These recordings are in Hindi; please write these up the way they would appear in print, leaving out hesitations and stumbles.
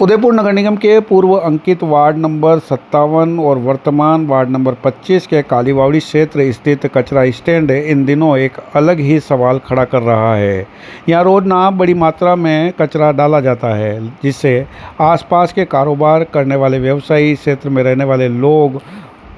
उदयपुर नगर निगम के पूर्व अंकित वार्ड नंबर 57 और वर्तमान वार्ड नंबर 25 के कालीबावड़ी क्षेत्र स्थित कचरा स्टैंड इन दिनों एक अलग ही सवाल खड़ा कर रहा है। यहाँ रोज़ाना बड़ी मात्रा में कचरा डाला जाता है, जिससे आसपास के कारोबार करने वाले व्यवसायी, क्षेत्र में रहने वाले लोग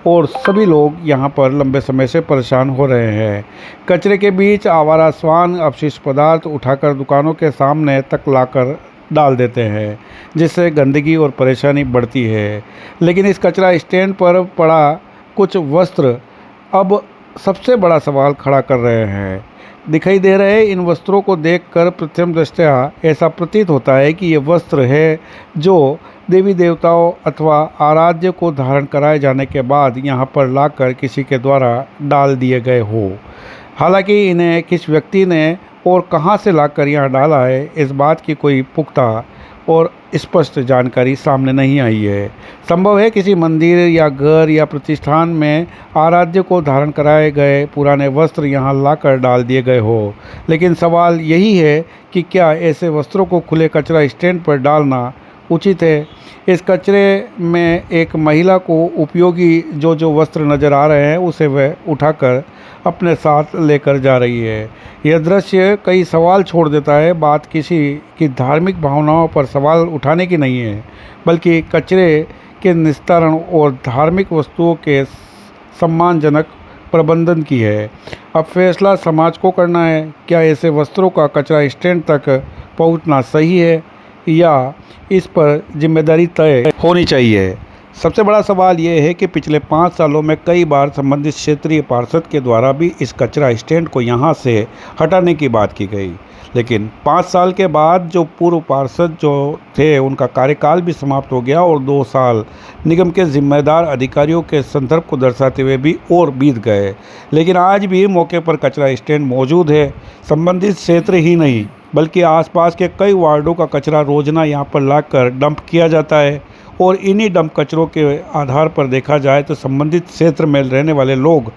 और सभी लोग यहाँ पर लंबे समय से परेशान हो रहे हैं। कचरे के बीच आवारा श्वान अपशिष्ट पदार्थ उठाकर दुकानों के सामने तक लाकर डाल देते हैं, जिससे गंदगी और परेशानी बढ़ती है। लेकिन इस कचरा स्टैंड पर पड़ा कुछ वस्त्र अब सबसे बड़ा सवाल खड़ा कर रहे हैं। दिखाई दे रहे इन वस्त्रों को देखकर प्रथम दृष्टया ऐसा प्रतीत होता है कि ये वस्त्र है जो देवी देवताओं अथवा आराध्य को धारण कराए जाने के बाद यहाँ पर लाकर किसी के द्वारा डाल दिए गए हो। हालांकि इन्हें किस व्यक्ति ने और कहां से लाकर यहाँ डाला है, इस बात की कोई पुख्ता और स्पष्ट जानकारी सामने नहीं आई है। संभव है किसी मंदिर या घर या प्रतिष्ठान में आराध्य को धारण कराए गए पुराने वस्त्र यहाँ लाकर डाल दिए गए हो। लेकिन सवाल यही है कि क्या ऐसे वस्त्रों को खुले कचरा स्टैंड पर डालना उचित है? इस कचरे में एक महिला को उपयोगी जो वस्त्र नज़र आ रहे हैं उसे वह उठाकर अपने साथ लेकर जा रही है। यह दृश्य कई सवाल छोड़ देता है। बात किसी की धार्मिक भावनाओं पर सवाल उठाने की नहीं है, बल्कि कचरे के निस्तारण और धार्मिक वस्तुओं के सम्मानजनक प्रबंधन की है। अब फैसला समाज को करना है, क्या ऐसे वस्त्रों का कचरा स्टैंड तक पहुंचना सही है या इस पर जिम्मेदारी तय होनी चाहिए। सबसे बड़ा सवाल यह है कि पिछले 5 सालों में कई बार संबंधित क्षेत्रीय पार्षद के द्वारा भी इस कचरा स्टैंड को यहां से हटाने की बात की गई, लेकिन 5 साल के बाद जो पूर्व पार्षद जो थे उनका कार्यकाल भी समाप्त हो गया और 2 साल निगम के जिम्मेदार अधिकारियों के संदर्भ को दर्शाते हुए भी और बीत गए। लेकिन आज भी मौके पर कचरा स्टैंड मौजूद है। संबंधित क्षेत्र ही नहीं बल्कि आसपास के कई वार्डों का कचरा रोजाना यहाँ पर लाकर डंप किया जाता है और इन्हीं डंप कचरों के आधार पर देखा जाए तो संबंधित क्षेत्र में रहने वाले लोग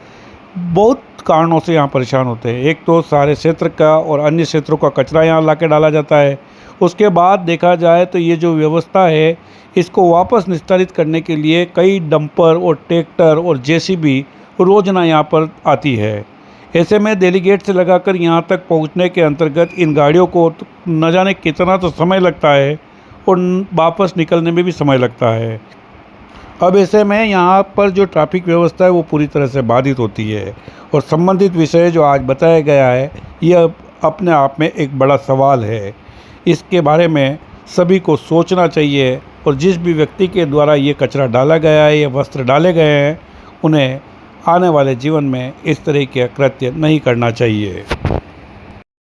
बहुत कारणों से यहाँ परेशान होते हैं। एक तो सारे क्षेत्र का और अन्य क्षेत्रों का कचरा यहाँ लाके डाला जाता है। उसके बाद देखा जाए तो ये जो व्यवस्था है इसको वापस निस्तारित करने के लिए कई डंपर और ट्रैक्टर और जेसीबी रोजाना यहाँ पर आती है। ऐसे में डेलीगेट से लगाकर यहाँ तक पहुँचने के अंतर्गत इन गाड़ियों को न जाने कितना तो समय लगता है और वापस निकलने में भी समय लगता है। अब ऐसे में यहाँ पर जो ट्रैफिक व्यवस्था है वो पूरी तरह से बाधित होती है और संबंधित विषय जो आज बताया गया है यह अपने आप में एक बड़ा सवाल है। इसके बारे में सभी को सोचना चाहिए और जिस भी व्यक्ति के द्वारा ये कचरा डाला गया है, ये वस्त्र डाले गए हैं, उन्हें आने वाले जीवन में इस तरह के कृत्य नहीं करना चाहिए।